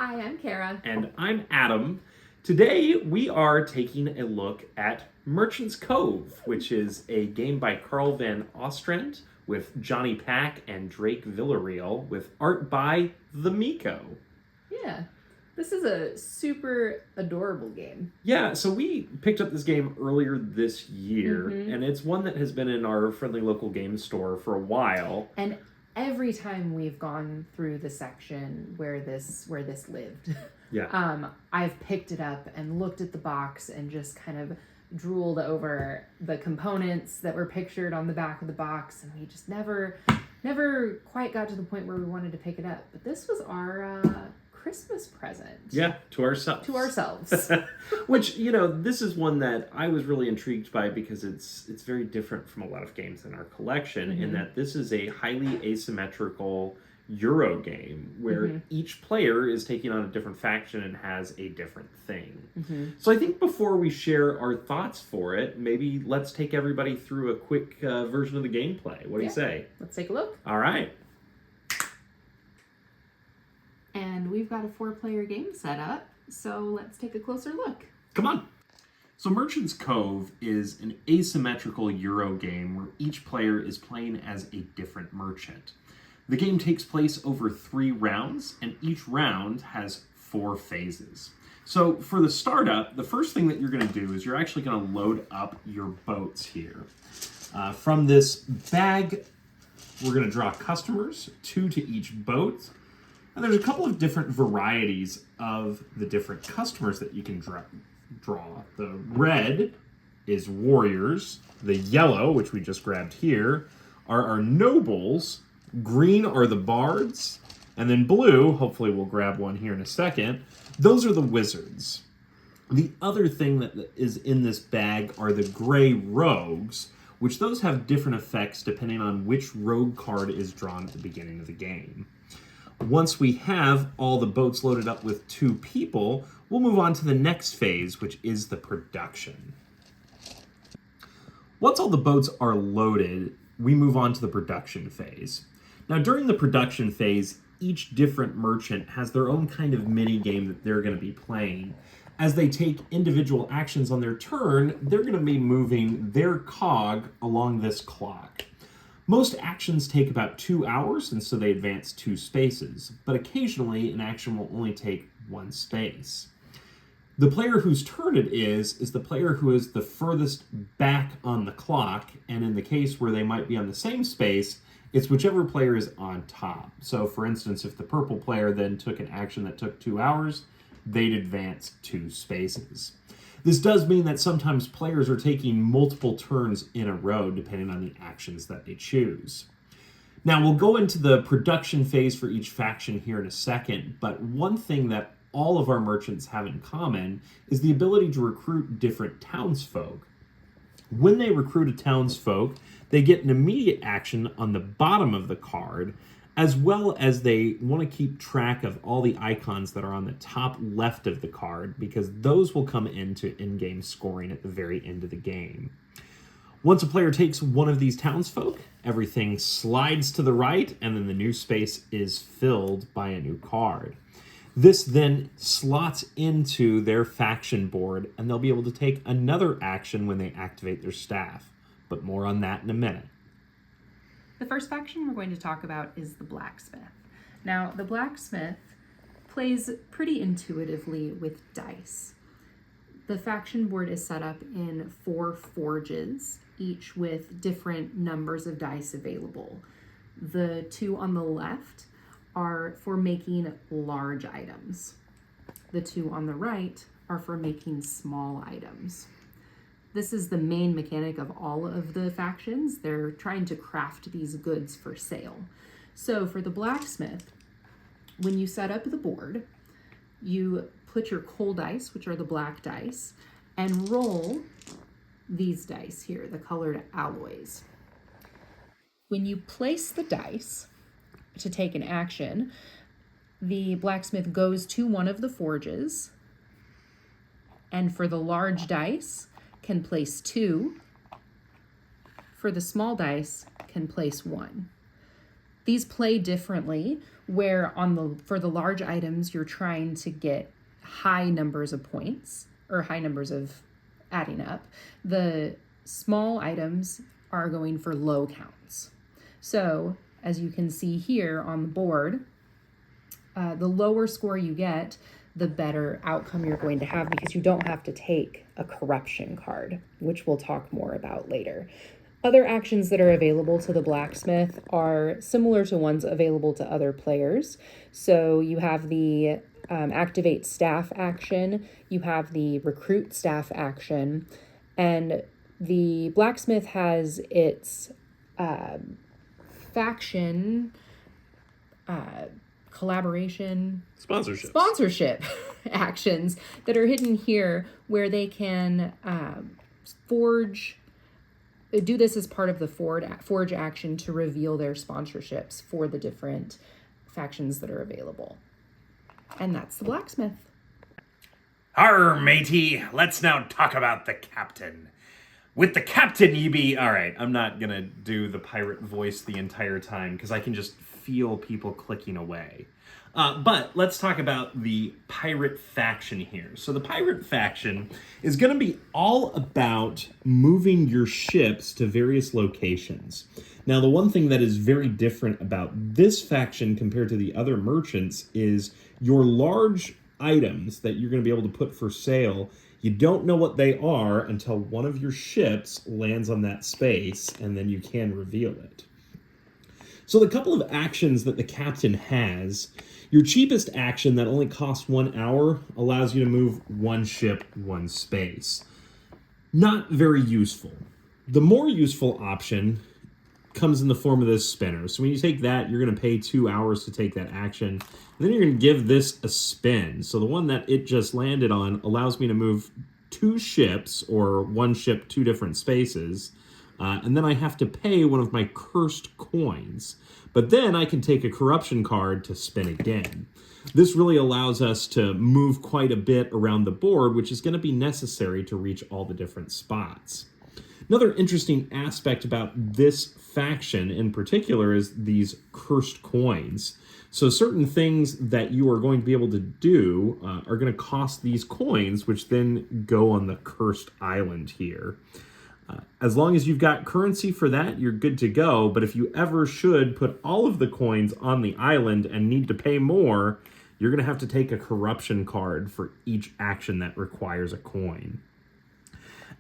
Hi, I'm Kara. And I'm Adam. Today we are taking a look at Merchant's Cove, which is a game by Carl Van Ostrand with Johnny Pack and Drake Villarreal with art by The Miko. Yeah, this is a super adorable game. Yeah, so we picked up this game earlier this year, and it's one that has been in our friendly local game store for a while. And every time we've gone through the section where this lived, I've picked it up and looked at the box and just kind of drooled over the components that were pictured on the back of the box, and we just never quite got to the point where we wanted to pick it up. But this was our Christmas present. Yeah, to ourselves. To ourselves. Which, this is one that I was really intrigued by because it's very different from a lot of games in our collection in that this is a highly asymmetrical Euro game where each player is taking on a different faction and has a different thing. So I think before we share our thoughts for it, maybe let's take everybody through a quick version of the gameplay. What do you say? Let's take a look. All right. And we've got a 4-player game set up, so let's take a closer look. Come on. So Merchant's Cove is an asymmetrical Euro game where each player is playing as a different merchant. The game takes place over 3 rounds, and each round has 4 phases. So for the startup, the first thing that you're going to do is you're actually going to load up your boats here. From this bag, we're going to draw customers, 2 to each boat. And there's a couple of different varieties of the different customers that you can draw. The red is warriors. The yellow, which we just grabbed here, are our nobles. Green are the bards. And then blue, hopefully we'll grab one here in a second, those are the wizards. The other thing that is in this bag are the gray rogues, which those have different effects depending on which rogue card is drawn at the beginning of the game. Once we have all the boats loaded up with 2 people, we'll move on to the next phase, which is the production. Once all the boats are loaded, we move on to the production phase. Now, during the production phase, each different merchant has their own kind of mini game that they're going to be playing. As they take individual actions on their turn, they're going to be moving their cog along this clock. Most actions take about 2 hours, and so they advance 2 spaces, but occasionally an action will only take 1 space. The player whose turn it is the player who is the furthest back on the clock, and in the case where they might be on the same space, it's whichever player is on top. So for instance, if the purple player then took an action that took 2 hours, they'd advance 2 spaces. This does mean that sometimes players are taking multiple turns in a row depending on the actions that they choose. Now, we'll go into the production phase for each faction here in a second, but one thing that all of our merchants have in common is the ability to recruit different townsfolk. When they recruit a townsfolk, they get an immediate action on the bottom of the card, as well as they want to keep track of all the icons that are on the top left of the card, because those will come into in-game scoring at the very end of the game. Once a player takes one of these townsfolk, everything slides to the right, and then the new space is filled by a new card. This then slots into their faction board, and they'll be able to take another action when they activate their staff. But more on that in a minute. The first faction we're going to talk about is the blacksmith. Now, the blacksmith plays pretty intuitively with dice. The faction board is set up in 4 forges, each with different numbers of dice available. The 2 on the left are for making large items. The 2 on the right are for making small items. This is the main mechanic of all of the factions. They're trying to craft these goods for sale. So for the blacksmith, when you set up the board, you put your coal dice, which are the black dice, and roll these dice here, the colored alloys. When you place the dice to take an action, the blacksmith goes to one of the forges, and for the large dice, can place 2. For the small dice, can place 1. These play differently, where for the large items, you're trying to get high numbers of points or high numbers of adding up. The small items are going for low counts. So as you can see here on the board, the lower score you get, the better outcome you're going to have, because you don't have to take a corruption card, which we'll talk more about later. Other actions that are available to the blacksmith are similar to ones available to other players. So you have the activate staff action, you have the recruit staff action, and the blacksmith has its faction collaboration sponsorship actions that are hidden here, where they can do this as part of the forge action to reveal their sponsorships for the different factions that are available. And that's the blacksmith. Arr, matey, let's now talk about the captain. With the captain, ye be... All right, I'm not going to do the pirate voice the entire time, because I can just feel people clicking away. But let's talk about the pirate faction here. So the pirate faction is going to be all about moving your ships to various locations. Now, the one thing that is very different about this faction compared to the other merchants is your large items that you're going to be able to put for sale. You don't know what they are until one of your ships lands on that space, and then you can reveal it. So the couple of actions that the captain has, your cheapest action that only costs 1 hour allows you to move one ship, one space. Not very useful. The more useful option comes in the form of this spinner. So when you take that, you're going to pay 2 hours to take that action. And then you're going to give this a spin. So the one that it just landed on allows me to move 2 ships, or one ship, 2 different spaces. And then I have to pay one of my cursed coins. But then I can take a corruption card to spin again. This really allows us to move quite a bit around the board, which is going to be necessary to reach all the different spots. Another interesting aspect about this faction in particular is these cursed coins. So certain things that you are going to be able to do are going to cost these coins, which then go on the cursed island here. As long as you've got currency for that, you're good to go. But if you ever should put all of the coins on the island and need to pay more, you're going to have to take a corruption card for each action that requires a coin.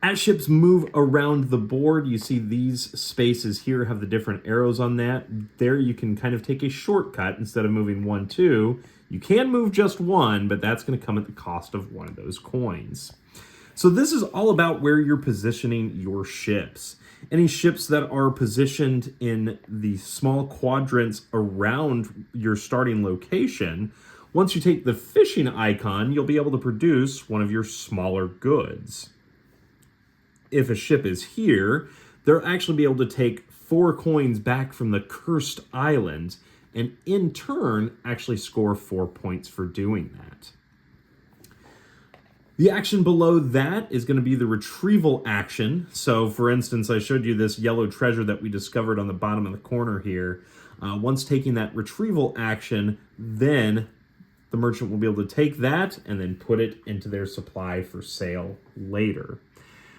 As ships move around the board, you see these spaces here have the different arrows on that. There you can kind of take a shortcut instead of moving 1, 2. You can move just 1, but that's going to come at the cost of one of those coins. So this is all about where you're positioning your ships. Any ships that are positioned in the small quadrants around your starting location, once you take the fishing icon, you'll be able to produce one of your smaller goods. If a ship is here, they'll actually be able to take 4 coins back from the cursed island, and in turn actually score 4 points for doing that. The action below that is going to be the retrieval action. So for instance, I showed you this yellow treasure that we discovered on the bottom of the corner here. Once taking that retrieval action, then the merchant will be able to take that and then put it into their supply for sale later.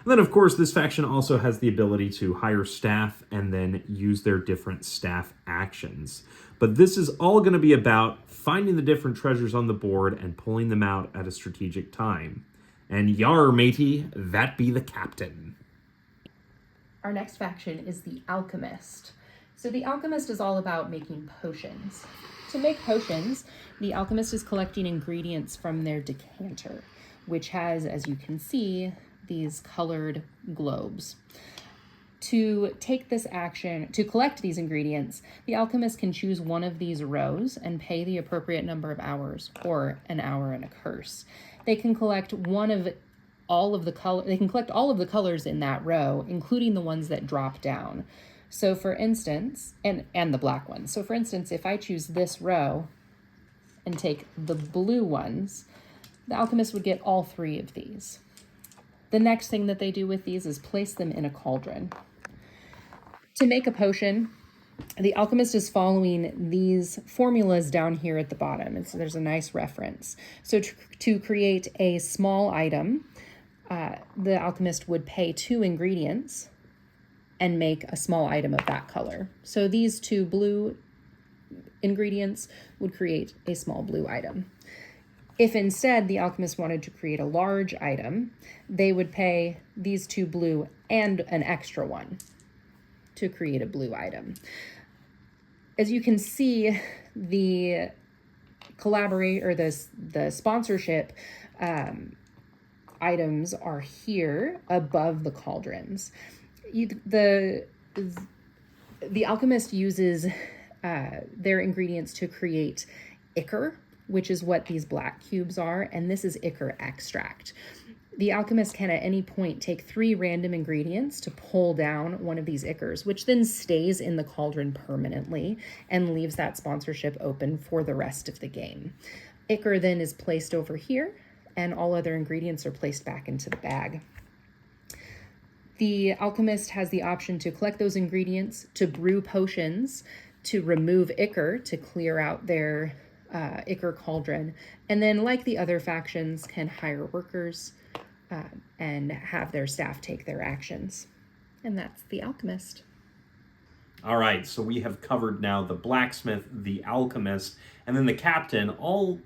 And then, of course, this faction also has the ability to hire staff and then use their different staff actions. But this is all going to be about finding the different treasures on the board and pulling them out at a strategic time. And yar, matey, that be the captain. Our next faction is the alchemist. So the alchemist is all about making potions. To make potions, the alchemist is collecting ingredients from their decanter, which has, as you can see, these colored globes. To take this action, to collect these ingredients, the alchemist can choose one of these rows and pay the appropriate number of hours, or an hour and a curse. They can collect all of the colors in that row, including the ones that drop down. So for instance, and the black ones. So for instance, if I choose this row and take the blue ones, the alchemist would get all 3 of these. The next thing that they do with these is place them in a cauldron. To make a potion, The alchemist is following these formulas down here at the bottom, and so there's a nice reference. So to create a small item, the alchemist would pay 2 ingredients and make a small item of that color. So these 2 blue ingredients would create a small blue item. If instead the alchemist wanted to create a large item, they would pay these 2 blue and an extra one to create a blue item. As you can see, the the sponsorship items are here above the cauldrons. The alchemist uses their ingredients to create ichor, which is what these black cubes are, and this is ichor extract. The alchemist can at any point take 3 random ingredients to pull down one of these ichors, which then stays in the cauldron permanently and leaves that sponsorship open for the rest of the game. Ichor then is placed over here, and all other ingredients are placed back into the bag. The alchemist has the option to collect those ingredients, to brew potions, to remove ichor, to clear out their ichor cauldron, and then, like the other factions, can hire workers and have their staff take their actions. And that's the alchemist. All right, so we have covered now the blacksmith, the alchemist, and then the captain, all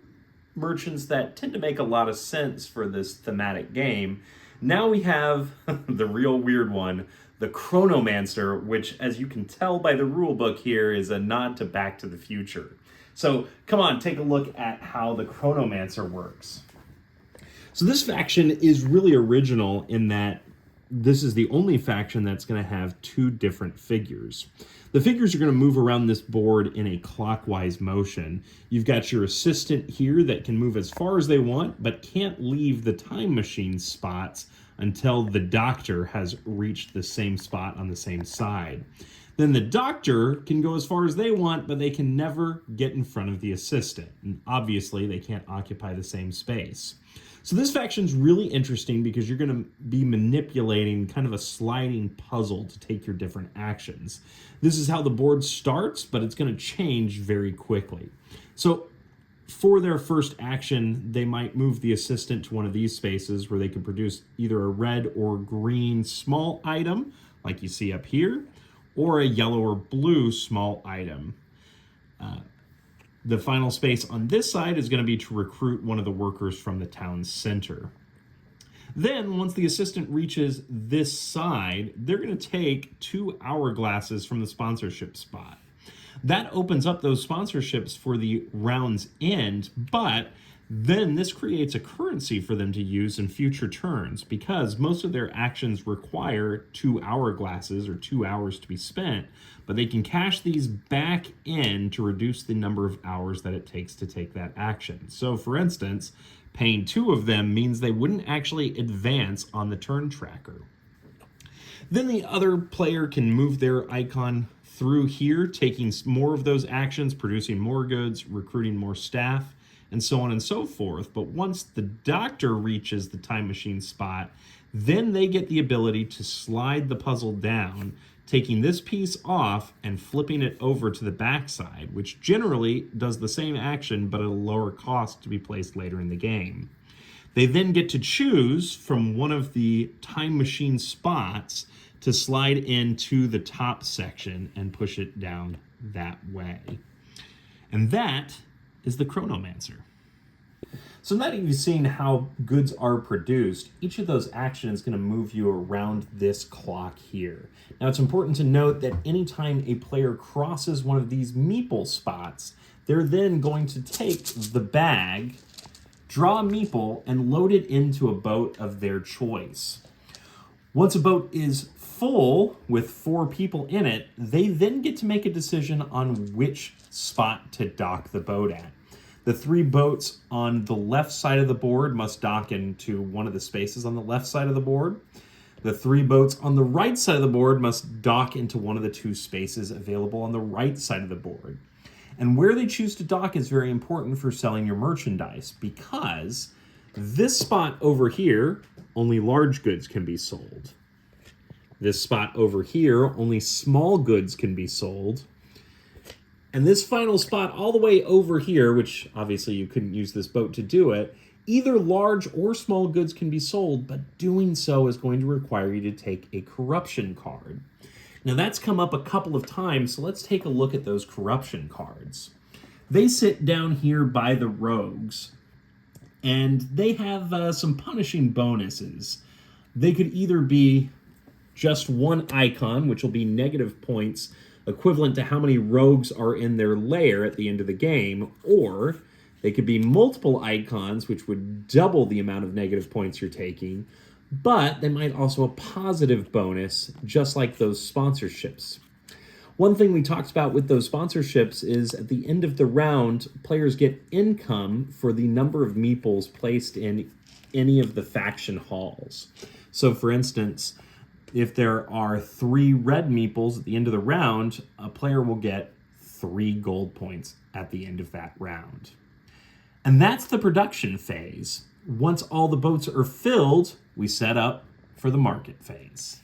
merchants that tend to make a lot of sense for this thematic game. Now we have the real weird one, the chronomancer, which, as you can tell by the rule book here, is a nod to Back to the Future. So come on, take a look at how the chronomancer works. So this faction is really original in that this is the only faction that's going to have 2 different figures. The figures are going to move around this board in a clockwise motion. You've got your assistant here that can move as far as they want, but can't leave the time machine spots until the doctor has reached the same spot on the same side. Then the doctor can go as far as they want, but they can never get in front of the assistant. And obviously, they can't occupy the same space. So this faction's really interesting because you're going to be manipulating kind of a sliding puzzle to take your different actions. This is how the board starts, but it's going to change very quickly. So for their first action, they might move the assistant to one of these spaces where they can produce either a red or green small item, like you see up here, or a yellow or blue small item. The final space on this side is going to be to recruit one of the workers from the town center. Then, once the assistant reaches this side, they're going to take 2 hourglasses from the sponsorship spot. That opens up those sponsorships for the round's end, but then this creates a currency for them to use in future turns because most of their actions require 2 hourglasses or 2 hours to be spent, but they can cash these back in to reduce the number of hours that it takes to take that action. So for instance, paying 2 of them means they wouldn't actually advance on the turn tracker. Then the other player can move their icon through here, taking more of those actions, producing more goods, recruiting more staff, and so on and so forth. But once the doctor reaches the time machine spot, then they get the ability to slide the puzzle down, taking this piece off and flipping it over to the backside, which generally does the same action but at a lower cost to be placed later in the game. They then get to choose from one of the time machine spots to slide into the top section and push it down that way. And that is the chronomancer. So now that you've seen how goods are produced, each of those actions is going to move you around this clock here. Now it's important to note that anytime a player crosses one of these meeple spots, they're then going to take the bag, draw a meeple, and load it into a boat of their choice. Once a boat is full with 4 people in it, they then get to make a decision on which spot to dock the boat at. The 3 boats on the left side of the board must dock into one of the spaces on the left side of the board. The 3 boats on the right side of the board must dock into one of the 2 spaces available on the right side of the board. And where they choose to dock is very important for selling your merchandise, because this spot over here, only large goods can be sold. This spot over here, only small goods can be sold. And this final spot all the way over here, which obviously you couldn't use this boat to do it, either large or small goods can be sold, but doing so is going to require you to take a corruption card. Now that's come up a couple of times, so let's take a look at those corruption cards. They sit down here by the rogues, and they have some punishing bonuses. They could either be just one icon, which will be negative points, equivalent to how many rogues are in their lair at the end of the game, or they could be multiple icons, which would double the amount of negative points you're taking, but they might also a positive bonus, just like those sponsorships. One thing we talked about with those sponsorships is at the end of the round, players get income for the number of meeples placed in any of the faction halls. So for instance, if there are 3 red meeples at the end of the round, a player will get 3 gold points at the end of that round. And that's the production phase. Once all the boats are filled, we set up for the market phase.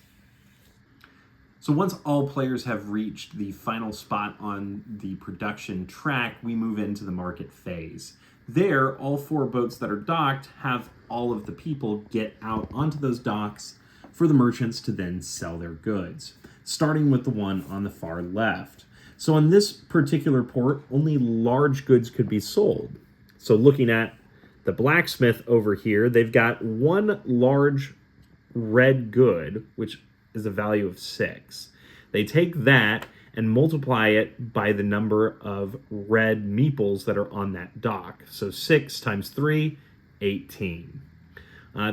So once all players have reached the final spot on the production track, we move into the market phase. There, all 4 boats that are docked have all of the people get out onto those docks for the merchants to then sell their goods, starting with the one on the far left. So on this particular port, only large goods could be sold. So looking at the blacksmith over here, they've got 1 large red good, which is a value of 6. They take that and multiply it by the number of red meeples that are on that dock. So 6 times 3, 18.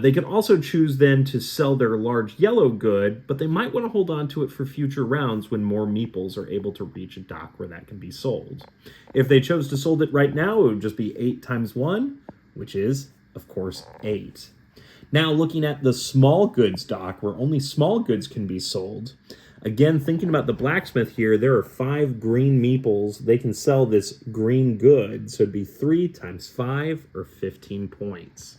They can also choose then to sell their large yellow good, but they might want to hold on to it for future rounds when more meeples are able to reach a dock where that can be sold. If they chose to sold it right now, it would just be 8 times 1, which is, of course, 8. Now looking at the small goods dock, where only small goods can be sold, again, thinking about the blacksmith here, there are 5 green meeples. They can sell this green good, so it'd be 3 times 5, or 15 points.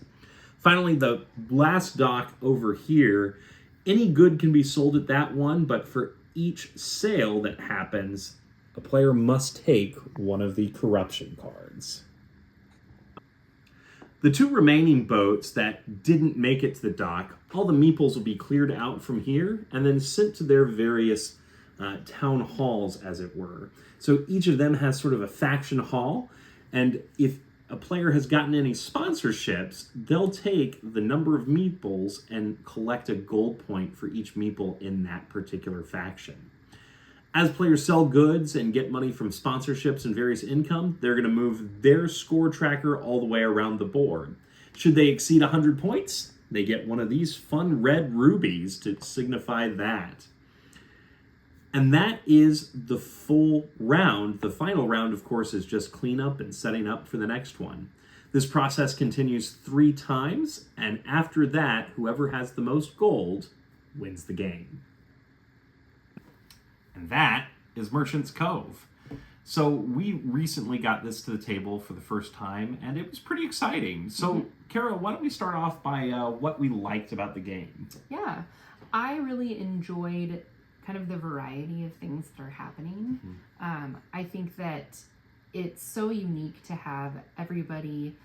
Finally, the last dock over here, any good can be sold at that one, but for each sale that happens, a player must take one of the corruption cards. The 2 remaining boats that didn't make it to the dock, all the meeples will be cleared out from here and then sent to their various town halls, as it were. So each of them has sort of a faction hall, and if a player has gotten any sponsorships, they'll take the number of meeples and collect a gold point for each meeple in that particular faction. As players sell goods and get money from sponsorships and various income, they're going to move their score tracker all the way around the board. Should they exceed 100 points, they get one of these fun red rubies to signify that. And that is the full round. The final round, of course, is just cleanup and setting up for the next one. This process continues 3 times, and after that, whoever has the most gold wins the game. And that is Merchant's Cove. So we recently got this to the table for the first time, and it was pretty exciting. So, Kara, why don't we start off by what we liked about the game? Yeah, I really enjoyed kind of the variety of things that are happening. I think that it's so unique to have everybody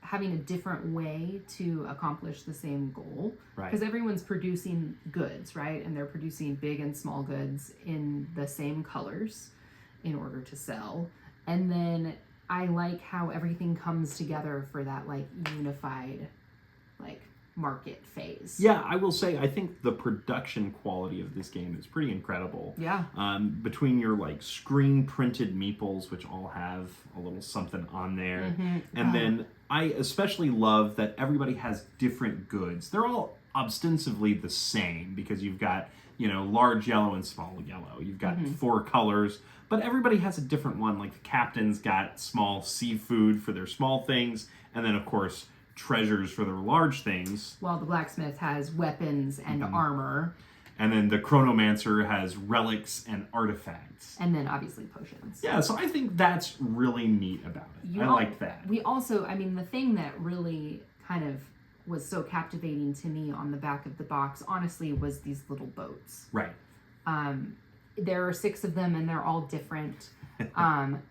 having a different way to accomplish the same goal. Right. Because everyone's producing goods, right? And they're producing big and small goods in the same colors in order to sell. And then I like how everything comes together for that like unified like market phase. Yeah, I will say I think the production quality of this game is pretty incredible. Yeah. Between your like screen printed meeples, which all have a little something on there, and then I especially love that everybody has different goods. They're all ostensibly the same because you've got, you know, large yellow and small yellow. You've got 4 colors, but everybody has a different one. Like the captain's got small seafood for their small things, and then of course treasures for their large things. While the blacksmith has weapons and armor. And then the chronomancer has relics and artifacts. And then obviously potions. Yeah, so I think that's really neat about it. I like that. We also, I mean, the thing that really kind of was so captivating to me on the back of the box, honestly, was these little boats. Right. There are 6 of them, and they're all different.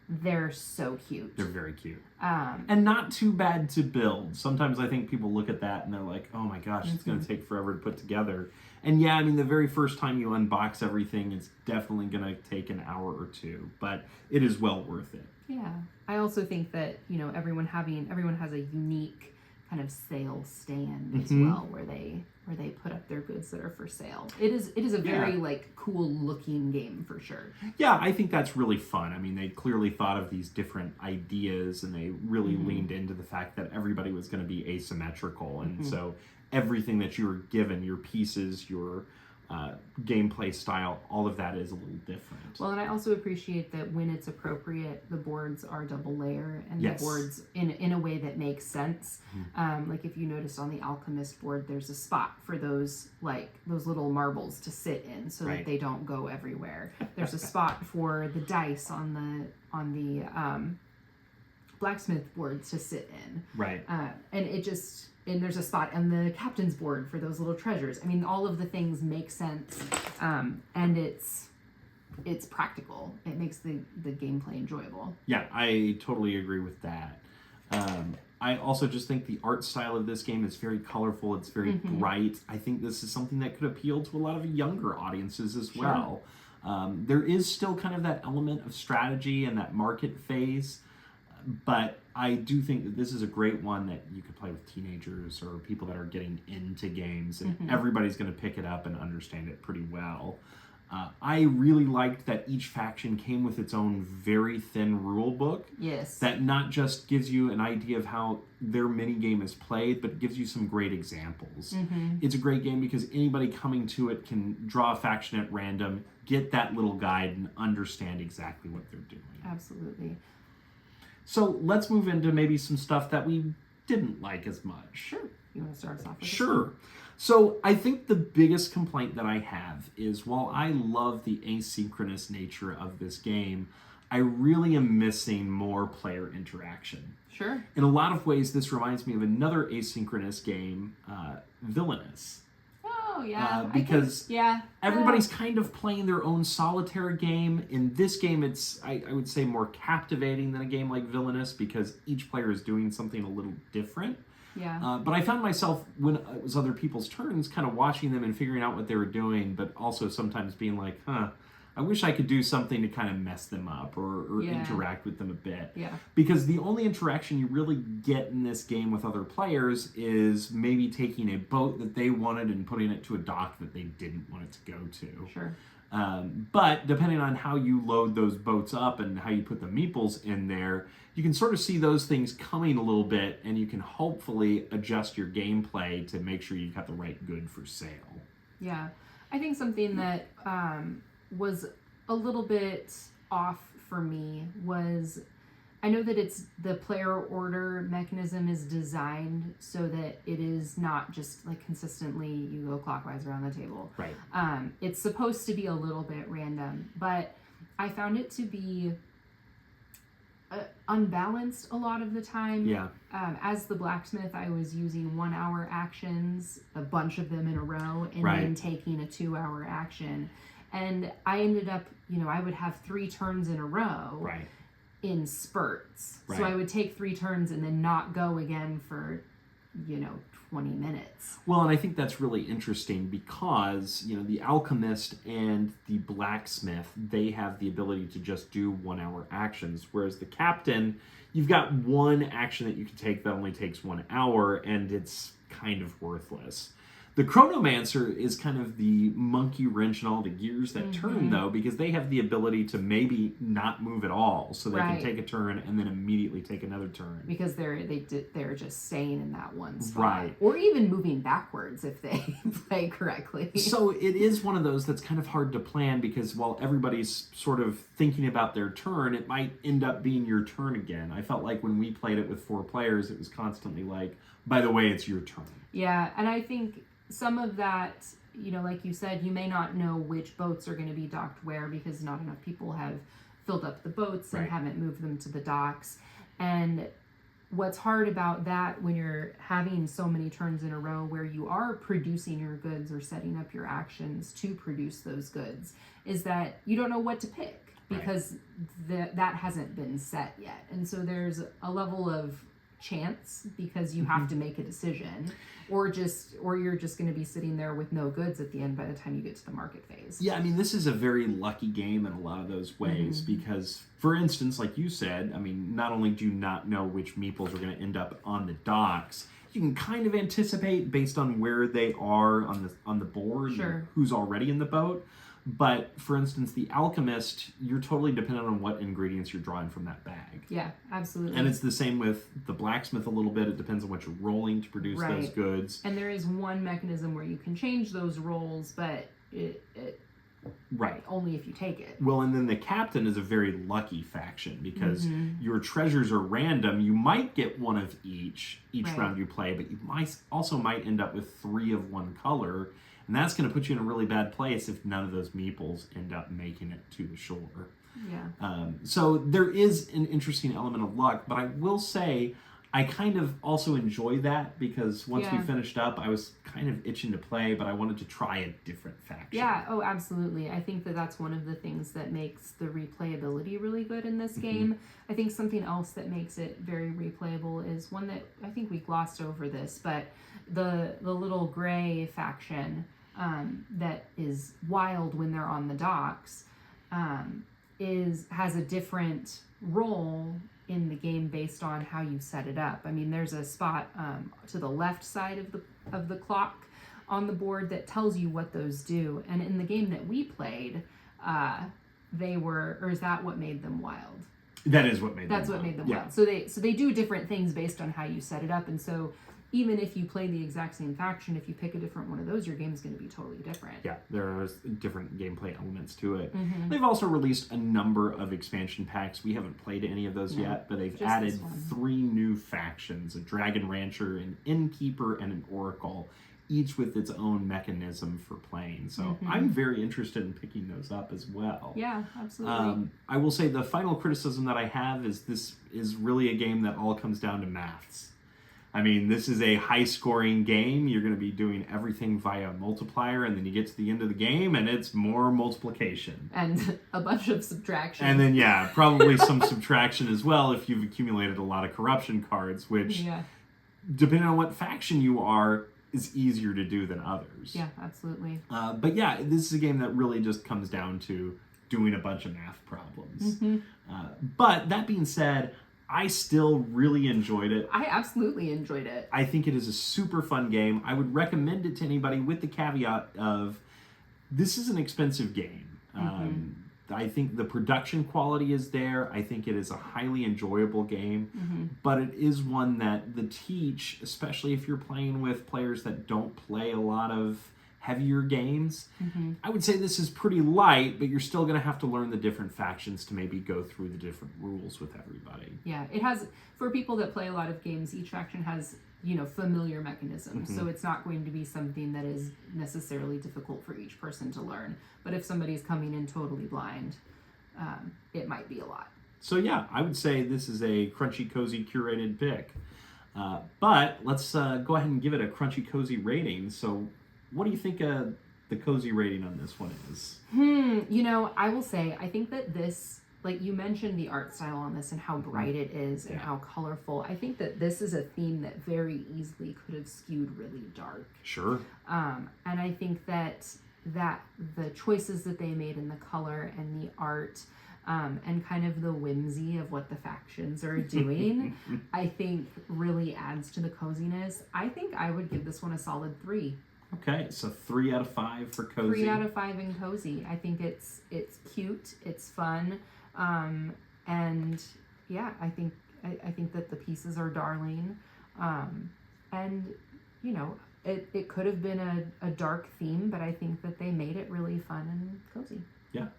They're so cute. They're very cute. Um, And not too bad to build. Sometimes I think people look at that and they're like, oh my gosh, it's going to take forever to put together. And yeah, I mean, the very first time you unbox everything, it's definitely going to take an hour or two, but it is well worth it. yeah. I also think that, everyone has a unique kind of sale stand as well, where they put up their goods that are for sale. It is a very cool looking game for sure. Yeah, I think that's really fun. I mean, they clearly thought of these different ideas and they really leaned into the fact that everybody was going to be asymmetrical. And so everything that you were given, your pieces, your gameplay style, all of that is a little different. Well, and I also appreciate that when it's appropriate, the boards are double layer and Yes. the boards in a way that makes sense. Like if you noticed on the Alchemist board, there's a spot for those little marbles to sit in so Right. that they don't go everywhere. There's a spot for the dice on the blacksmith board to sit in. Right. And there's a spot on the captain's board for those little treasures. I mean, all of the things make sense, and it's practical. It makes the gameplay enjoyable. Yeah, I totally agree with that. I also just think the art style of this game is very colorful. It's very bright. I think this is something that could appeal to a lot of younger audiences as well. There is still kind of that element of strategy and that market phase, but I do think that this is a great one that you could play with teenagers or people that are getting into games, and everybody's going to pick it up and understand it pretty well. I really liked that each faction came with its own very thin rule book. Yes. That not just gives you an idea of how their mini game is played, but gives you some great examples. It's a great game because anybody coming to it can draw a faction at random, get that little guide, and understand exactly what they're doing. Absolutely. So let's move into maybe some stuff that we didn't like as much. Sure. You want to start us off with this Sure. one? So I think the biggest complaint that I have is while I love the asynchronous nature of this game, I really am missing more player interaction. Sure. In a lot of ways, this reminds me of another asynchronous game, Villainous. Oh, yeah. Because yeah. everybody's kind of playing their own solitaire game. In this game, it's, I would say, more captivating than a game like Villainous because each player is doing something a little different. Yeah. But I found myself, when it was other people's turns, kind of watching them and figuring out what they were doing, but also sometimes being like, I wish I could do something to kind of mess them up or interact with them a bit. Yeah. Because the only interaction you really get in this game with other players is maybe taking a boat that they wanted and putting it to a dock that they didn't want it to go to. Sure. But depending on how you load those boats up and how you put the meeples in there, you can sort of see those things coming a little bit, and you can hopefully adjust your gameplay to make sure you've got the right good for sale. Yeah. I think something that was a little bit off for me was, I know that it's the player order mechanism is designed so that it is not just like consistently you go clockwise around the table. Right. It's supposed to be a little bit random, but I found it to be unbalanced a lot of the time. Yeah. As the blacksmith, I was using 1 hour actions, a bunch of them in a row, and Right. then taking a 2 hour action. And I ended up, I would have 3 turns in a row Right. in spurts. Right. So I would take 3 turns and then not go again for, 20 minutes. Well, and I think that's really interesting because, the alchemist and the blacksmith, they have the ability to just do 1 hour actions, whereas the captain, you've got one action that you can take that only takes 1 hour, and it's kind of worthless. The chronomancer is kind of the monkey wrench and all the gears that turn, though, because they have the ability to maybe not move at all, so they Right. can take a turn and then immediately take another turn. Because they're just staying in that one spot. Right. Or even moving backwards if they play correctly. So it is one of those that's kind of hard to plan because while everybody's sort of thinking about their turn, it might end up being your turn again. I felt like when we played it with 4 players, it was constantly like, by the way, it's your turn. Yeah, and I think some of that, like you said, you may not know which boats are going to be docked where because not enough people have filled up the boats and Right. haven't moved them to the docks. And what's hard about that when you're having so many turns in a row where you are producing your goods or setting up your actions to produce those goods is that you don't know what to pick because that hasn't been set yet. And so there's a level of chance because you have to make a decision, or you're just going to be sitting there with no goods at the end by the time you get to the market phase. Yeah, I mean, this is a very lucky game in a lot of those ways because, for instance, like you said, I mean, not only do you not know which meeples are going to end up on the docks, you can kind of anticipate based on where they are on the board, and who's already in the boat. But for instance, the alchemist, you're totally dependent on what ingredients you're drawing from that bag. Yeah, absolutely. And it's the same with the blacksmith a little bit. It depends on what you're rolling to produce those goods. And there is one mechanism where you can change those rolls, but it only if you take it. Well, and then the captain is a very lucky faction because your treasures are random. You might get one of each round you play, but you might end up with 3 of one color. And that's going to put you in a really bad place if none of those meeples end up making it to the shore. Yeah. So there is an interesting element of luck, but I will say I kind of also enjoy that because once we finished up, I was kind of itching to play, but I wanted to try a different faction. Yeah, oh, absolutely. I think that's one of the things that makes the replayability really good in this game. I think something else that makes it very replayable is one that I think we glossed over this, but the little gray faction that is wild when they're on the docks has a different role in the game based on how you set it up. I mean, there's a spot to the left side of the clock on the board that tells you what those do. And in the game that we played, is that what made them wild? That is what made them wild. That's what made them wild. So they do different things based on how you set it up. And so even if you play the exact same faction, if you pick a different one of those, your game's going to be totally different. Yeah, there are different gameplay elements to it. They've also released a number of expansion packs. We haven't played any of those yet, but they've added 3 new factions, a Dragon Rancher, an Innkeeper, and an Oracle, each with its own mechanism for playing. So I'm very interested in picking those up as well. Yeah, absolutely. I will say the final criticism that I have is this is really a game that all comes down to maths. I mean, this is a high-scoring game. You're going to be doing everything via multiplier, and then you get to the end of the game, and it's more multiplication. And a bunch of subtraction. And then, probably some subtraction as well if you've accumulated a lot of corruption cards, which, depending on what faction you are, is easier to do than others. Yeah, absolutely. But this is a game that really just comes down to doing a bunch of math problems. But that being said, I still really enjoyed it. I absolutely enjoyed it. I think it is a super fun game. I would recommend it to anybody with the caveat of this is an expensive game. I think the production quality is there. I think it is a highly enjoyable game, but it is one that the teach, especially if you're playing with players that don't play a lot of heavier games, I would say this is pretty light, but you're still going to have to learn the different factions to maybe go through the different rules with everybody. Yeah, it has, for people that play a lot of games, each faction has, familiar mechanisms. So it's not going to be something that is necessarily difficult for each person to learn. But if somebody's coming in totally blind, it might be a lot. So I would say this is a crunchy, cozy, curated pick. But let's go ahead and give it a crunchy, cozy rating. So what do you think the cozy rating on this one is? I will say, I think that this, like you mentioned the art style on this and how bright it is and how colorful. I think that this is a theme that very easily could have skewed really dark. Sure. And I think that the choices that they made in the color and the art, and kind of the whimsy of what the factions are doing, I think really adds to the coziness. I think I would give this one a solid 3. Okay, so 3 out of 5 for cozy. 3 out of 5 in cozy. I think it's cute, it's fun, and I think that the pieces are darling, and it could have been a dark theme, but I think that they made it really fun and cozy. Yeah.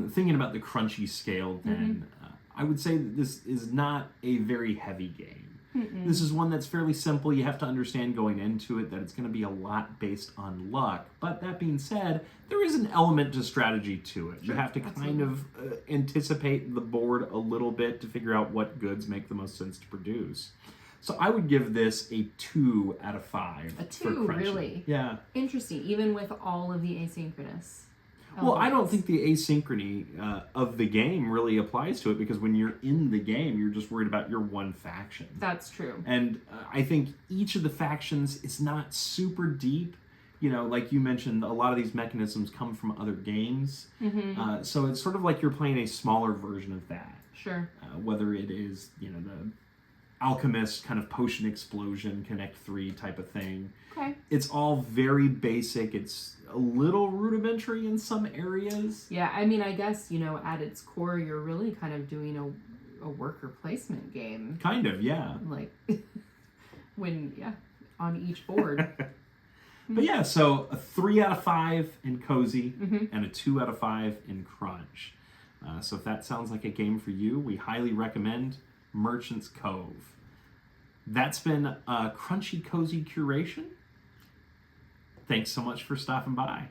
Thinking about the crunchy scale, then I would say that this is not a very heavy game. This is one that's fairly simple. You have to understand going into it that it's going to be a lot based on luck. But that being said, there is an element to strategy to it. Sure, you have to kind of anticipate the board a little bit to figure out what goods make the most sense to produce. So I would give this a 2 out of 5. A 2, really? Yeah. Interesting, even with all of the asynchronous. Well, I don't elements. think the asynchrony of the game really applies to it, because when you're in the game, you're just worried about your one faction. That's true. And I think each of the factions is not super deep. You know, like you mentioned, a lot of these mechanisms come from other games. So it's sort of like you're playing a smaller version of that. Sure. Whether it is, you know, the alchemist kind of potion explosion, Connect 3 type of thing. Okay. It's all very basic. It's a little rudimentary in some areas. Yeah, I mean, I guess, you know, at its core, you're really kind of doing a worker placement game. Kind of, yeah. Like, on each board. But yeah, so a 3 out of 5 in Cozy Mm-hmm. and a 2 out of 5 in Crunch. So if that sounds like a game for you, we highly recommend Merchant's Cove. That's been Crunchy Cozy Curation. Thanks so much for stopping by.